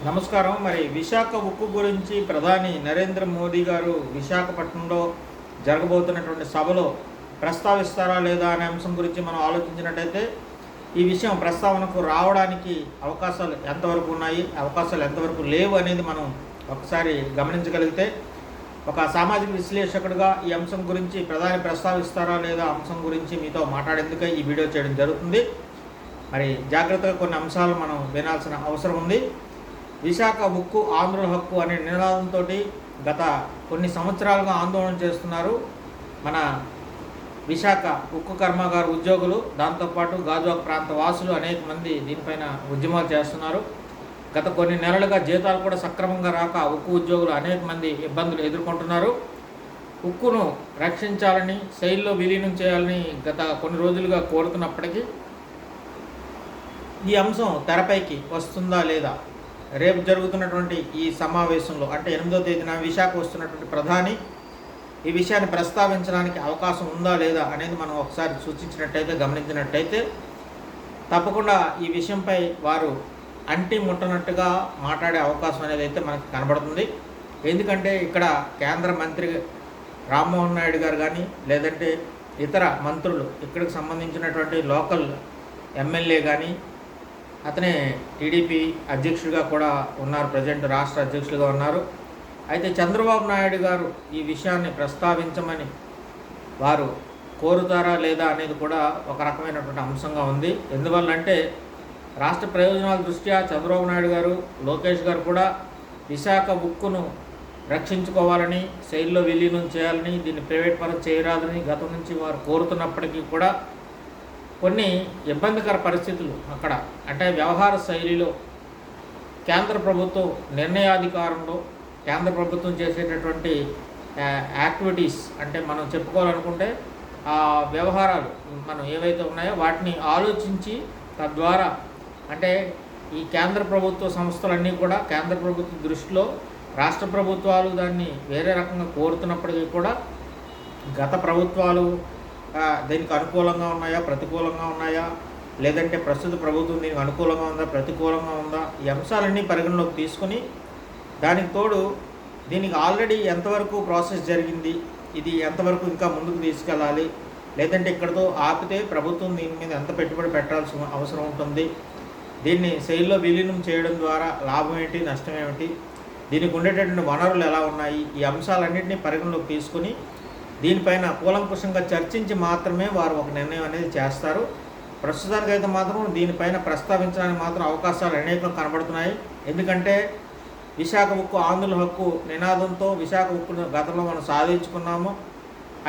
నమస్కారం. మరి విశాఖ ఉక్కు గురించి ప్రధాని నరేంద్ర మోదీ గారు విశాఖపట్నంలో జరగబోతున్నటువంటి సభలో ప్రస్తావిస్తారా లేదా అనే అంశం గురించి మనం ఆలోచించినట్టయితే ఈ విషయం ప్రస్తావనకు రావడానికి అవకాశాలు ఎంతవరకు ఉన్నాయి, అవకాశాలు ఎంతవరకు లేవు అనేది మనం ఒకసారి గమనించగలిగితే, ఒక సామాజిక విశ్లేషకుడిగా ఈ అంశం గురించి ప్రధాని ప్రస్తావిస్తారా లేదా అంశం గురించి మీతో మాట్లాడేందుకే ఈ వీడియో చేయడం జరుగుతుంది. మరి జాగ్రత్తగా కొన్ని అంశాలు మనం వినాల్సిన అవసరం ఉంది. విశాఖ ఉక్కు ఆంధ్రుల హక్కు అనే నినాదంతో గత కొన్ని సంవత్సరాలుగా ఆందోళన చేస్తున్నారు మన విశాఖ ఉక్కు కర్మాగార ఉద్యోగులు. దాంతోపాటు గాజువాక ప్రాంత వాసులు అనేక మంది దీనిపైన ఉద్యమాలు చేస్తున్నారు. గత కొన్ని నెలలుగా జీతాలు కూడా సక్రమంగా రాక ఉక్కు ఉద్యోగులు అనేక మంది ఇబ్బందులు ఎదుర్కొంటున్నారు. ఉక్కును రక్షించాలని, శైలిలో విలీనం చేయాలని గత కొన్ని రోజులుగా కోరుతున్నప్పటికీ ఈ అంశం తెరపైకి వస్తుందా లేదా, రేపు జరుగుతున్నటువంటి ఈ సమావేశంలో అంటే 8వ తేదీన విశాఖ వస్తున్నటువంటి ప్రధాని ఈ విషయాన్ని ప్రస్తావించడానికి అవకాశం ఉందా లేదా అనేది మనం ఒకసారి సూచించినట్టయితే, గమనించినట్టయితే తప్పకుండా ఈ విషయంపై వారు అంటి ముట్టనట్టుగా మాట్లాడే అవకాశం అనేది అయితే మనకు కనబడుతుంది. ఎందుకంటే ఇక్కడ కేంద్ర మంత్రి రామ్మోహన్ నాయుడు గారు కానీ, లేదంటే ఇతర మంత్రులు, ఇక్కడికి సంబంధించినటువంటి లోకల్ ఎమ్మెల్యే కానీ, అతనే టీడీపీ అధ్యక్షుడిగా కూడా ఉన్నారు, ప్రజెంట్ రాష్ట్ర అధ్యక్షుడిగా ఉన్నారు. అయితే చంద్రబాబు నాయుడు గారు ఈ విషయాన్ని ప్రస్తావించమని వారు కోరుతారా లేదా అనేది కూడా ఒక రకమైనటువంటి అంశంగా ఉంది. ఎందువల్లంటే రాష్ట్ర ప్రయోజనాల దృష్ట్యా చంద్రబాబు నాయుడు గారు, లోకేష్ గారు కూడా విశాఖ ఉక్కును రక్షించుకోవాలని, శైలిలో విలీనం చేయాలని, దీన్ని ప్రైవేట్ పరం చేయరాదని గతం నుంచి వారు కోరుతున్నప్పటికీ కూడా కొన్ని ఇబ్బందికర పరిస్థితులు అక్కడ, అంటే వ్యవహార శైలిలో కేంద్ర ప్రభుత్వం నిర్ణయాధికారంలో కేంద్ర ప్రభుత్వం చేసేటటువంటి యాక్టివిటీస్, అంటే మనం చెప్పుకోవాలనుకుంటే ఆ వ్యవహారాలు మనం ఏవైతే ఉన్నాయో వాటిని ఆలోచించి తద్వారా, అంటే ఈ కేంద్ర ప్రభుత్వ సంస్థలన్నీ కూడా కేంద్ర ప్రభుత్వ దృష్టిలో రాష్ట్ర ప్రభుత్వాలు దాన్ని వేరే రకంగా కోరుతున్నప్పటికీ కూడా గత ప్రభుత్వాలు దీనికి అనుకూలంగా ఉన్నాయా, ప్రతికూలంగా ఉన్నాయా, లేదంటే ప్రస్తుత ప్రభుత్వం దీనికి అనుకూలంగా ఉందా, ప్రతికూలంగా ఉందా, ఈ అంశాలన్నీ పరిగణలోకి తీసుకుని దానికి తోడు దీనికి ఆల్రెడీ ఎంతవరకు ప్రాసెస్ జరిగింది, ఇది ఎంతవరకు ఇంకా ముందుకు తీసుకెళ్ళాలి, లేదంటే ఇక్కడతో ఆపితే ప్రభుత్వం దీని మీద ఎంత పెట్టుబడి పెట్టాల్సిన అవసరం ఉంటుంది, దీన్ని శైలిలో విలీనం చేయడం ద్వారా లాభం ఏంటి, నష్టం ఏమిటి, దీనికి ఉండేటటువంటి వనరులు ఎలా ఉన్నాయి, ఈ అంశాలన్నింటినీ పరిగణలోకి తీసుకుని దీనిపైన కూలంకుషంగా చర్చించి మాత్రమే వారు ఒక నిర్ణయం అనేది చేస్తారు. ప్రస్తుతానికైతే మాత్రం దీనిపైన ప్రస్తావించడానికి మాత్రం అవకాశాలు అనేకం కనబడుతున్నాయి. ఎందుకంటే విశాఖ ఉక్కు ఆంధ్రుల హక్కు నినాదంతో విశాఖ ఉక్కును గతంలో మనం సాధించుకున్నాము.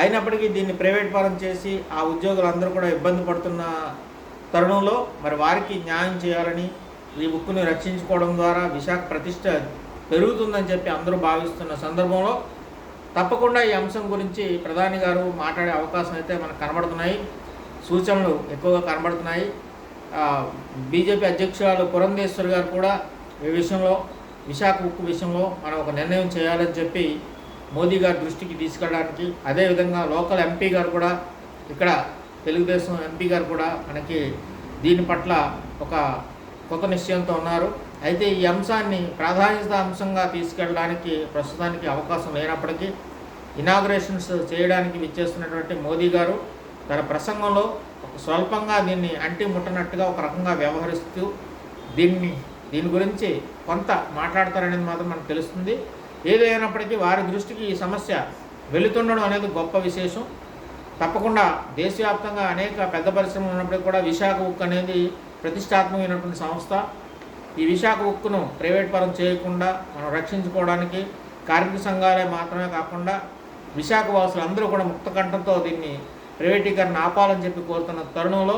అయినప్పటికీ దీన్ని ప్రైవేట్ పరం చేసి ఆ ఉద్యోగులందరూ కూడా ఇబ్బంది పడుతున్న తరుణంలో మరి వారికి న్యాయం చేయాలని, ఈ ఉక్కును రక్షించుకోవడం ద్వారా విశాఖ ప్రతిష్ట పెరుగుతుందని చెప్పి అందరూ భావిస్తున్న సందర్భంలో తప్పకుండా ఈ అంశం గురించి ప్రధాని గారు మాట్లాడే అవకాశం అయితే మనకు కనబడుతున్నాయి. సూచనలు ఎక్కువగా కనబడుతున్నాయి. బీజేపీ అధ్యక్షురాలు పురంధేశ్వరి గారు కూడా ఈ విషయంలో, విశాఖ ఉక్కు విషయంలో మనం ఒక నిర్ణయం చేయాలని చెప్పి మోదీ గారి దృష్టికి తీసుకెళ్ళడానికి, అదేవిధంగా లోకల్ ఎంపీ గారు కూడా, ఇక్కడ తెలుగుదేశం ఎంపీ గారు కూడా మనకి దీని పట్ల ఒక కొత్త నిశ్చయంతో ఉన్నారు. అయితే ఈ అంశాన్ని ప్రాధాన్యత అంశంగా తీసుకెళ్ళడానికి ప్రస్తుతానికి అవకాశం లేనప్పటికీ ఇనాగ్రేషన్స్ చేయడానికి విచ్చేస్తున్నటువంటి మోదీ గారు తన ప్రసంగంలో స్వల్పంగా దీన్ని అంటి ముట్టనట్టుగా ఒక రకంగా వ్యవహరిస్తూ దీని గురించి కొంత మాట్లాడతారనేది మాత్రం మనకు తెలుస్తుంది. ఏదైనప్పటికీ వారి దృష్టికి ఈ సమస్య వెళుతుండడం అనేది గొప్ప విశేషం. తప్పకుండా దేశవ్యాప్తంగా అనేక పెద్ద పరిశ్రమలు ఉన్నప్పటికీ కూడా విశాఖ ఉక్కు అనేది ప్రతిష్టాత్మకమైనటువంటి సంస్థ. ఈ విశాఖ ఉక్కును ప్రైవేట్ పరం చేయకుండా మనం రక్షించుకోవడానికి కార్మిక సంఘాలే మాత్రమే కాకుండా విశాఖ వాసులు అందరూ కూడా ముక్తకంఠంతో దీన్ని ప్రైవేటీకరణ ఆపాలని చెప్పి కోరుతున్న తరుణంలో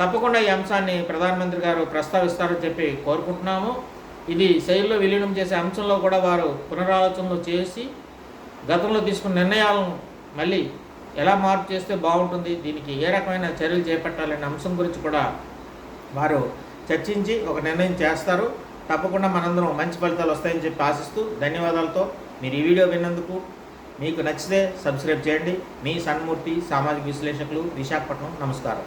తప్పకుండా ఈ అంశాన్ని ప్రధానమంత్రి గారు ప్రస్తావిస్తారని చెప్పి కోరుకుంటున్నాము. ఇది శైలిలో విలీనం చేసే అంశంలో కూడా వారు పునరాలోచనలు చేసి గతంలో తీసుకున్న నిర్ణయాలను మళ్ళీ ఎలా మార్పు చేస్తే బాగుంటుంది, దీనికి ఏ రకమైన చర్యలు చేపట్టాలనే అంశం గురించి కూడా వారు చర్చించి ఒక నిర్ణయం చేస్తారు. తప్పకుండా మనందరం మంచి ఫలితాలు వస్తాయని చెప్పి ఆశిస్తూ ధన్యవాదాలతో మీరు ఈ వీడియో విన్నందుకు మీకు నచ్చితే సబ్స్క్రైబ్ చేయండి. మీ సన్మూర్తి, సామాజిక విశ్లేషకులు, విశాఖపట్నం. నమస్కారం.